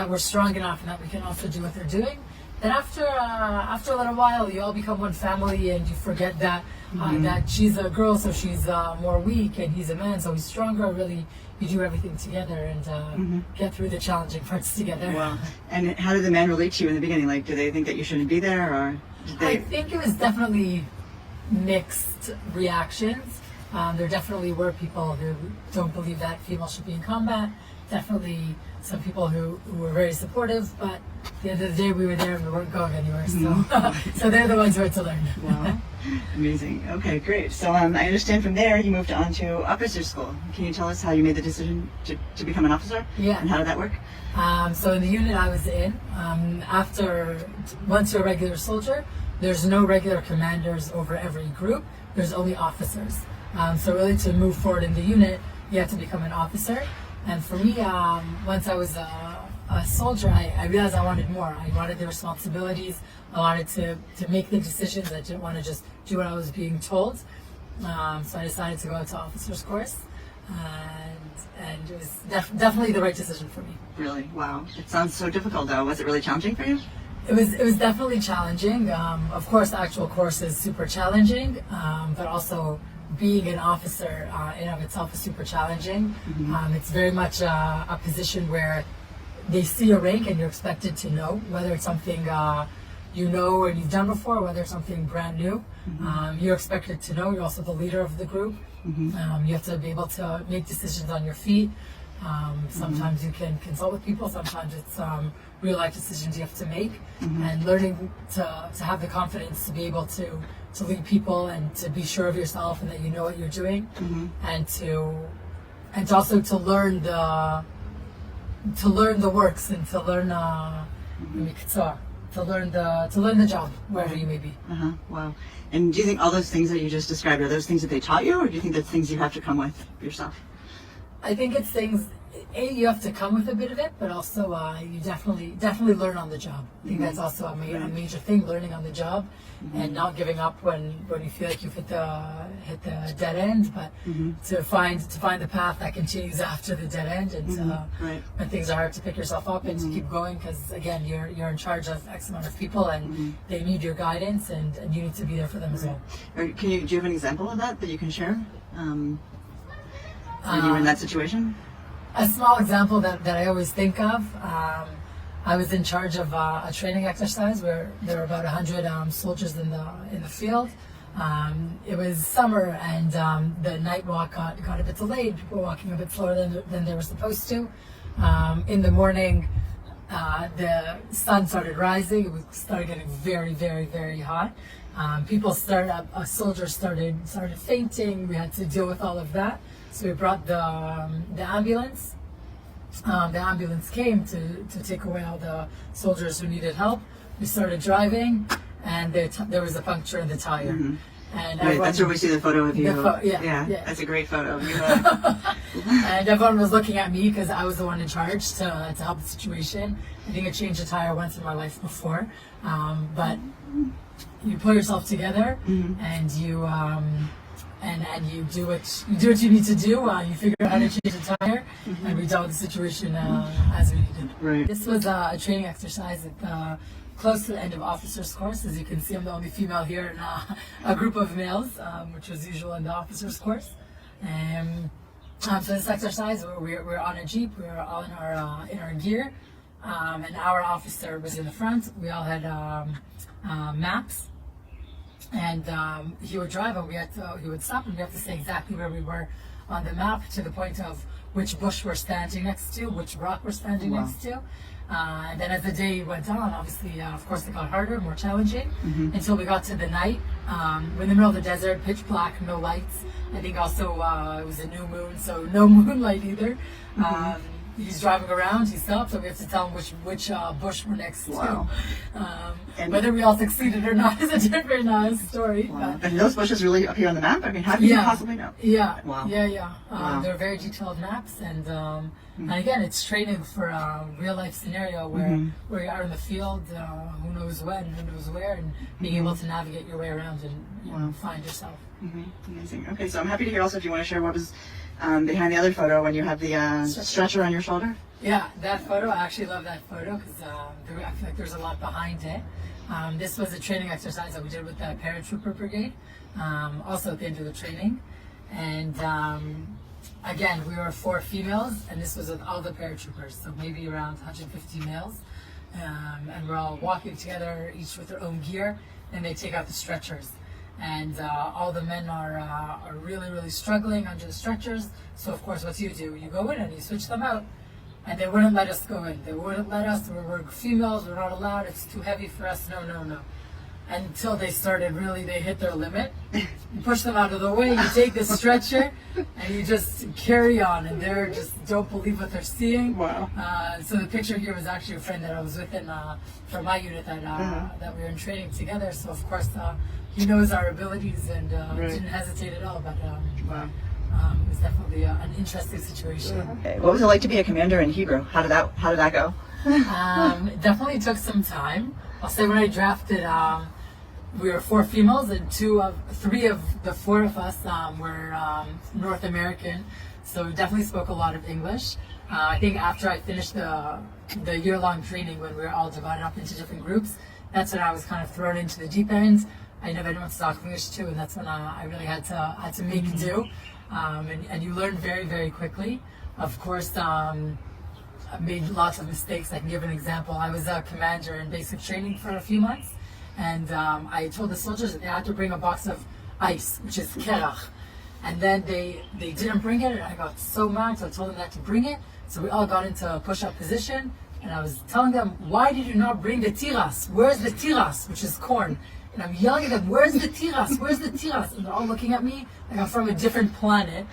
we're strong enough and that we can also do what they're doing. Then after a little while, you all become one family and you forget that that she's a girl, so she's more weak, and he's a man, so he's stronger. Really, you do everything together and get through the challenging parts together.
Wow. And how did the men relate to you in the beginning? Like, do they think that you shouldn't be there, or did they?
I think it was definitely mixed reactions. There definitely were people who don't believe that females should be in combat. Definitely some people who were very supportive, but at the end of the day we were there and we weren't going anywhere. So they're the ones who had to learn.
Wow. Amazing. Okay, great. So I understand from there you moved on to officer school. Can you tell us how you made the decision to become an officer?
Yeah.
And how did that work?
So in the unit I was in, once you're a regular soldier, there's no regular commanders over every group. There's only officers. So really to move forward in the unit, you have to become an officer. And for me, once I was a soldier, I realized I wanted more. I wanted the responsibilities. I wanted to make the decisions. I didn't want to just do what I was being told. So I decided to go to officer's course. And it was definitely the right decision for me.
Really? Wow. It sounds so difficult, though. Was it really challenging for you?
It was definitely challenging. Of course, the actual course is super challenging, but also being an officer in of itself is super challenging. It's very much a position where they see a rank and you're expected to know whether it's something you know and you've done before, whether it's something brand new. You're expected to know. You're also the leader of the group. You have to be able to make decisions on your feet. Sometimes you can consult with people. Sometimes it's real life decisions you have to make. And learning to have the confidence to be able to lead people and to be sure of yourself and that you know what you're doing, and also to learn the works and to learn the job wherever you may be.
Wow. And do you think all those things that you just described are those things that they taught you, or do you think that's things you have to come with yourself?
I think it's things. You have to come with a bit of it, but also you definitely learn on the job. I think that's also a major thing, learning on the job, and not giving up when you feel like you've hit the dead end, but to find the path that continues after the dead end, and when things are hard, to pick yourself up and to keep going, because again you're in charge of X amount of people and they need your guidance, and you need to be there for them as well.
Do you have an example of that you can share? When you were in that situation?
A small example that I always think of, I was in charge of a training exercise where there were about 100 soldiers in the field. It was summer and the night walk got a bit delayed. People were walking a bit slower than they were supposed to. In the morning, the sun started rising. It started getting very, very, very hot. Soldiers started fainting. We had to deal with all of that. So we brought the ambulance. The ambulance came to take away all the soldiers who needed help. We started driving, and there was a puncture in the tire. And
Right, that's where we see the photo of you.
Yeah.
That's a great photo of you.
And everyone was looking at me because I was the one in charge to help the situation. I think I changed a tire once in my life before, but you pull yourself together and you and you do what you need to do. You figure out how to change a tire, and we dealt with the situation as we needed.
Right.
This was a training exercise at close to the end of officers' course. As you can see, I'm the only female here in a group of males, which was usual in the officers' course. So this exercise, we're on a jeep. We were all in our gear, and our officer was in the front. We all had maps, and he would drive, and he would stop, and we have to say exactly where we were on the map to the point of which bush we're standing next to, which rock we're standing next to. And then as the day went on, obviously, of course, it got harder, more challenging, until we got to the night. We're in the middle of the desert, pitch black, no lights. I think also it was a new moon, so no moonlight either. He's driving around, he stopped, so we have to tell him which bush we're next to.
And
whether we all succeeded or not is a different story.
Wow. And those bushes really appear on the map? I mean, how do you possibly know?
Yeah.
Wow.
Wow. They're very detailed maps, and again, it's training for a real life scenario where you are in the field, who knows when, who knows where, and being able to navigate your way around and find yourself.
Amazing. Okay, so I'm happy to hear also if you want to share what was behind the other photo when you have the stretcher on your shoulder.
Yeah, that photo, I actually love that photo because I feel like there's a lot behind it. This was a training exercise that we did with the paratrooper brigade, also at the end of the training. And again, we were 4 females, and this was with all the paratroopers, so maybe around 150 males. And we're all walking together, each with their own gear, and they take out the stretchers. And all the men are really, really struggling under the stretchers. So of course, what do? You go in and you switch them out. And they wouldn't let us go in. They wouldn't let us. We're females. We're not allowed. It's too heavy for us. No. Until they started they hit their limit. You push them out of the way. You take the stretcher and you just carry on. And they just don't believe what they're seeing.
Wow.
So the picture here was actually a friend that I was with from my unit that we were in training together. So of course he knows our abilities and didn't hesitate at all. But
Wow.
it was definitely an interesting situation.
Okay. What was it like to be a commander in Hebrew? How did that go?
It definitely took some time. I'll say when I drafted, we were 4 females, and 3 of the 4 of us were North American, so we definitely spoke a lot of English. I think after I finished the year-long training, when we were all divided up into different groups, that's when I was kind of thrown into the deep end. I didn't have anyone to talk English to, and that's when I really had to make do. And you learn very, very quickly. Of course, I made lots of mistakes. I can give an example. I was a commander in basic training for a few months, and I told the soldiers that they had to bring a box of ice, which is kerach. And then they didn't bring it, and I got so mad, so I told them not to bring it. So we all got into a push-up position, and I was telling them, why did you not bring the tiras? Where's the tiras, which is corn? And I'm yelling at them, where's the tiras? Where's the tiras? And they're all looking at me like I'm from a different planet.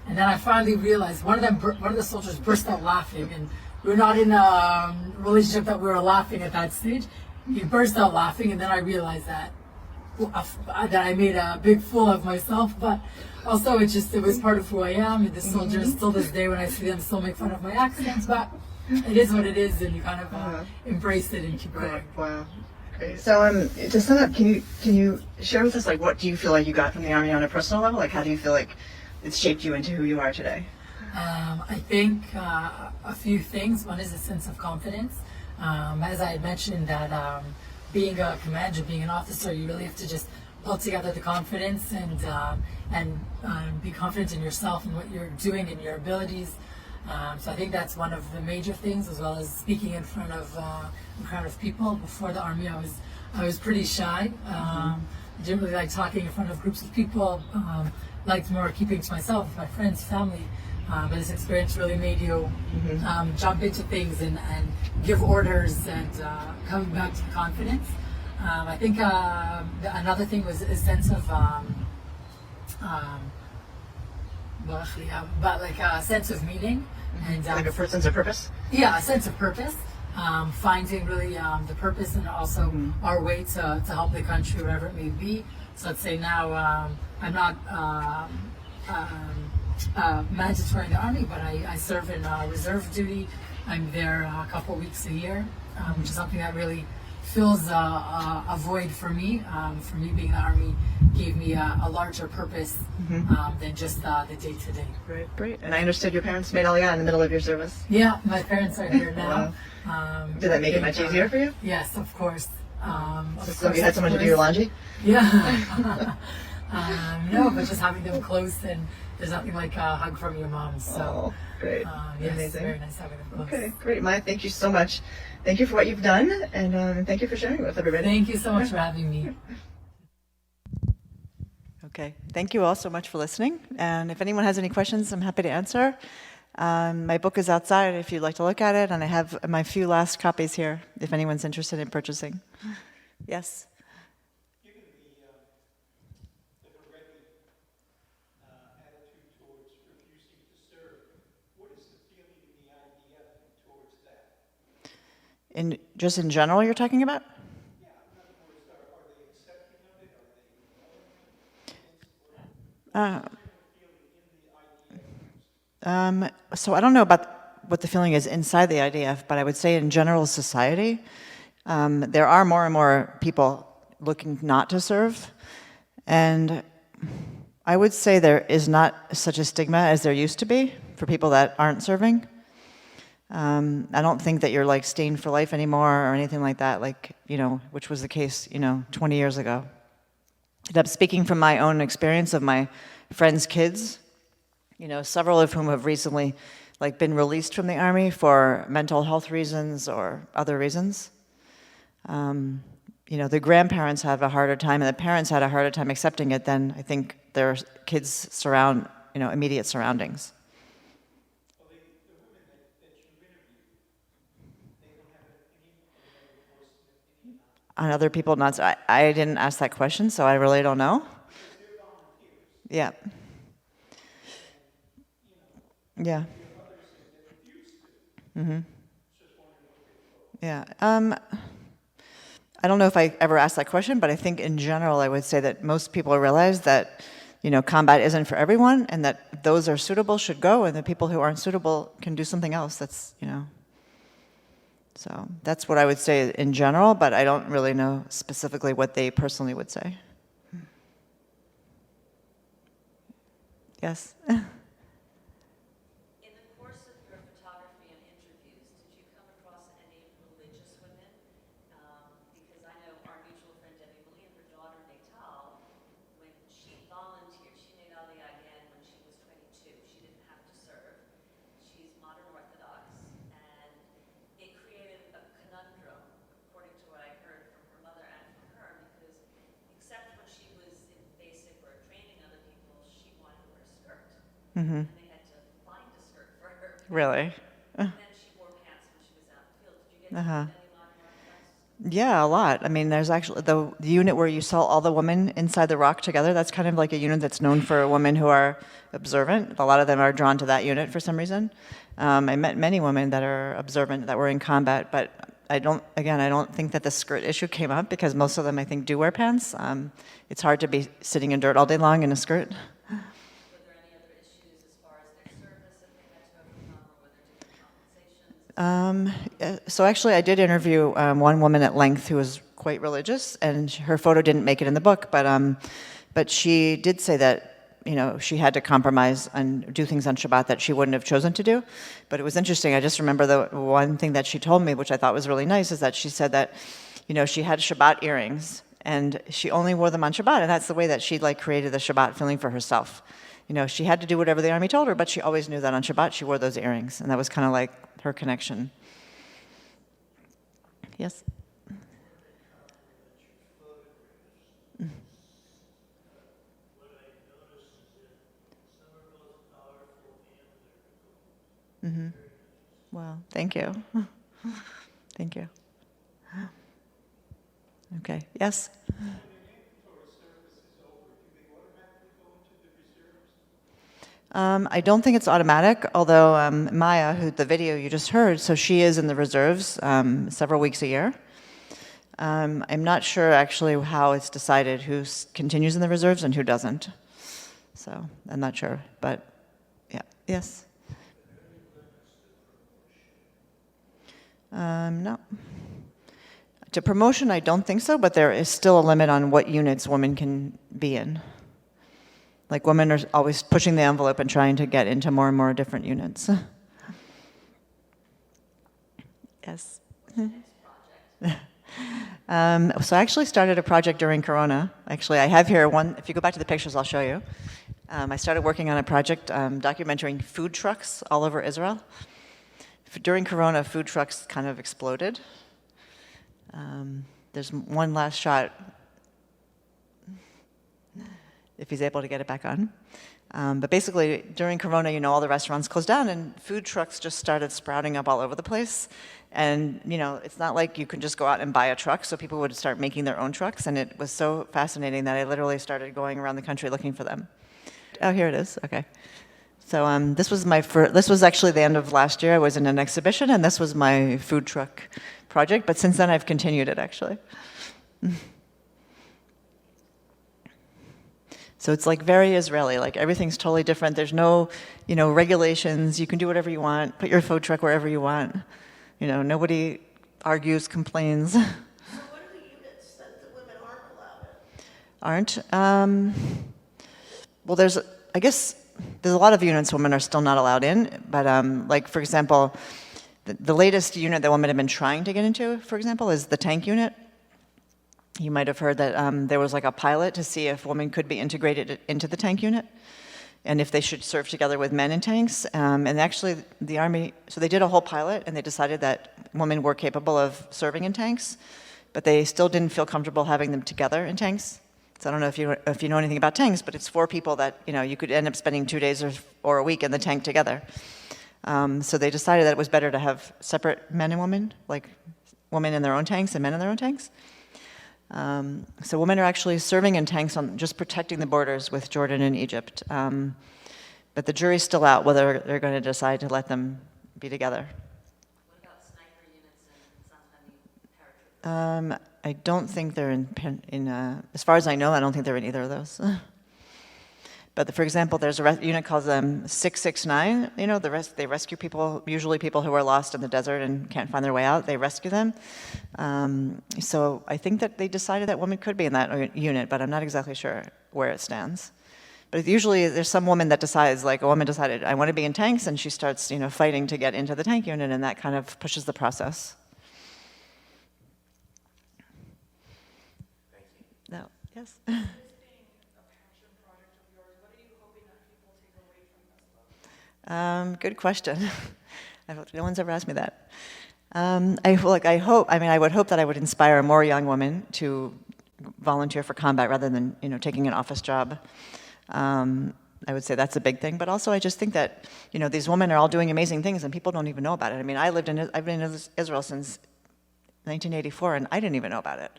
And then I finally realized one of the soldiers burst out laughing, and we were not in a relationship that we were laughing at that stage. He burst out laughing, and then I realized that I made a big fool of myself. But also, it was part of who I am. And the soldiers, still this day, when I see them, still make fun of my accents. But it is what it is, and you kind of embrace it and keep going.
Wow. Great. So to sum up, can you share with us, like, what do you feel like you got from the Army on a personal level? Like, how do you feel like it's shaped you into who you are today?
I think a few things. One is a sense of confidence. As I had mentioned, that being a commander, being an officer, you really have to just pull together the confidence and be confident in yourself and what you're doing and your abilities. So I think that's one of the major things, as well as speaking in front of a crowd of people. Before the Army, I was pretty shy. I didn't really like talking in front of groups of people. Liked more keeping to myself, with my friends, family. But this experience really made you jump into things and give orders and coming back to the confidence. I think another thing was a sense of but like a sense of meaning and
Like a sense of purpose?
yeah, a sense of purpose. Finding really the purpose and also our way to help the country, wherever it may be. So let's say now I'm not mandatory in the Army, but I serve in reserve duty. I'm there a couple weeks a year, which is something that really fills a void for me. For me, being in the Army gave me a larger purpose than just the day-to-day.
Right, great. And I understood your parents made Aliyah in the middle of your service.
Yeah, my parents are here now.
Did that make it much easier for you?
Yes, of course.
So you had someone to do your laundry?
Yeah. No, but just having them close, and there's nothing like a hug from your mom. So,
great.
yes,
Amazing.
very nice having them close.
Okay, great. Maya, thank you so much. Thank you for what you've done, and thank you for sharing it with everybody.
Thank you so much for having me.
Okay, thank you all so much for listening. And if anyone has any questions, I'm happy to answer. My book is outside if you'd like to look at it, and I have my few last copies here if anyone's interested in purchasing. Yes?
Given the horrific attitude towards refusing to serve, what is the feeling in the IDF towards that?
Just in general you're talking about?
Yeah, in other words, are they accepting of it? Are they ignoring it?
So I don't know about what the feeling is inside the IDF, but I would say in general society, there are more and more people looking not to serve. And I would say there is not such a stigma as there used to be for people that aren't serving. I don't think that you're like stained for life anymore or anything like that, like, which was the case, 20 years ago. And I'm speaking from my own experience of my friends' kids, several of whom have recently been released from the Army for mental health reasons or other reasons. The grandparents have a harder time, and the parents had a harder time accepting it than I think their kids immediate surroundings.
Well, the women that you interviewed, they don't have any opinion
On other people, not. I didn't ask that question, so I really don't know.
because they're volunteers.
Yeah. Yeah. Yeah. I don't know if I ever asked that question, but I think in general I would say that most people realize that, combat isn't for everyone, and that those are suitable should go, and the people who aren't suitable can do something else. So that's what I would say in general, but I don't really know specifically what they personally would say. Yes?
In the course of your photography and interviews, did you come across any religious women? Because I know our mutual friend Debbie Zimelman, her daughter Natal, when she volunteered, she made Aliyah again when she was 22. She didn't have to serve. She's modern Orthodox, and it created a conundrum, according to what I heard from her mother and from her, because except when she was in basic or training other people, she wanted to wear a skirt. And they had to find a skirt for her.
Really?
And then she wore pants when she was out in the field. Did you get to
Uh-huh.
meet any modern Orthodox?
Yeah, a lot. I mean, there's actually the unit where you saw all the women inside the rock together. That's kind of like a unit that's known for women who are observant. A lot of them are drawn to that unit for some reason. I met many women that are observant that were in combat, but I don't think that the skirt issue came up because most of them, I think, do wear pants. It's hard to be sitting in dirt all day long in a skirt.
Were there any other issues as far as their service that they had to overcome, or were there different compensations?
So actually, I did interview one woman at length who was quite religious, and her photo didn't make it in the book, but she did say that she had to compromise and do things on Shabbat that she wouldn't have chosen to do. But it was interesting. I just remember the one thing that she told me, which I thought was really nice, is that she said that she had Shabbat earrings, and she only wore them on Shabbat, and that's the way that she created the Shabbat feeling for herself. She had to do whatever the Army told her, but she always knew that on Shabbat she wore those earrings, and that was kind of like her connection. Yes? Mm-hmm. Well, thank you. Thank you. Okay, yes? I don't think it's automatic, although Maya, who the video you just heard, so she is in the reserves several weeks a year. I'm not sure actually how it's decided who continues in the reserves and who doesn't. So I'm not sure, but yeah, yes. No. To promotion, I don't think so, but there is still a limit on what units women can be in. Like women are always pushing the envelope and trying to get into more and more different units. Yes. So I actually started a project during Corona. Actually, I have here one. If you go back to the pictures, I'll show you. I started working on a project documenting food trucks all over Israel. During Corona, food trucks kind of exploded. There's one last shot, if he's able to get it back on. But basically, during Corona, you know, all the restaurants closed down and food trucks just started sprouting up all over the place. And, you know, it's not like you can just go out and buy a truck, so people would start making their own trucks. And it was so fascinating that I literally started going around the country looking for them. Oh, here it is. Okay. So this was actually the end of last year. I was in an exhibition, and this was my food truck project. But since then, I've continued it, actually. So it's like very Israeli, like everything's totally different. There's no, you know, regulations. You can do whatever you want, put your food truck wherever you want. You know, nobody argues, complains.
So what are the units that the women aren't allowed in?
Aren't? Well, I guess there's a lot of units women are still not allowed in, but like, for example, the latest unit that women have been trying to get into, for example, is the tank unit. You might have heard that there was like a pilot to see if women could be integrated into the tank unit and if they should serve together with men in tanks. And actually the Army, so they did a whole pilot and they decided that women were capable of serving in tanks, but they still didn't feel comfortable having them together in tanks. So I don't know if you know anything about tanks, but it's 4 people that, you know, you could end up spending 2 days or a week in the tank together. So they decided that it was better to have separate men and women, like women in their own tanks and men in their own tanks. So women are actually serving in tanks on just protecting the borders with Jordan and Egypt. But the jury's still out whether they're going to decide to let them be together.
What about sniper units and sometimes paratroopers?
I don't think they're as far as I know, I don't think they're in either of those. But for example, there's a unit called 669. You know, they rescue people, usually people who are lost in the desert and can't find their way out. They rescue them. So I think that they decided that women could be in that unit, but I'm not exactly sure where it stands. But usually there's some woman that decides, like a woman decided, I want to be in tanks, and she starts, you know, fighting to get into the tank unit, and that kind of pushes the process.
Thank you.
No. Yes. Good question. No one's ever asked me that. I would hope that I would inspire more young women to volunteer for combat rather than, you know, taking an office job. I would say that's a big thing. But also, I just think that, you know, these women are all doing amazing things, and people don't even know about it. I mean, I've been in Israel since 1984, and I didn't even know about it.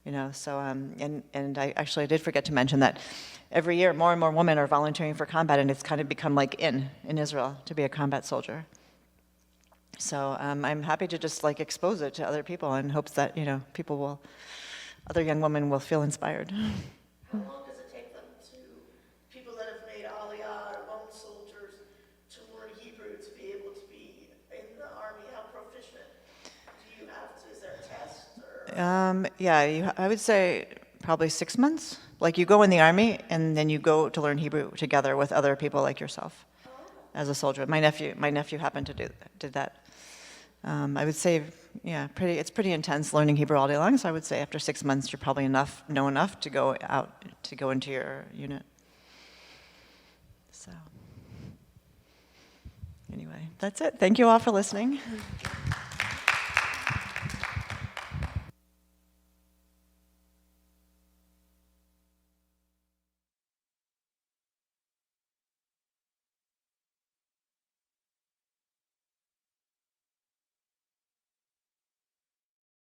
You know, so and I did forget to mention that every year more and more women are volunteering for combat, and it's kind of become like in Israel to be a combat soldier. So I'm happy to just like expose it to other people in hopes that, you know, other young women will feel inspired.
How long does it take them people that have made Aliyah or lone soldiers to learn Hebrew to be able to be in the army? How proficient do you have to, is there a test? Or?
I would say probably 6 months. Like you go in the army and then you go to learn Hebrew together with other people like yourself as a soldier. My nephew happened to did that. I would say, it's pretty intense learning Hebrew all day long. So I would say after 6 months, you're probably know enough to go into your unit. So anyway, that's it. Thank you all for listening.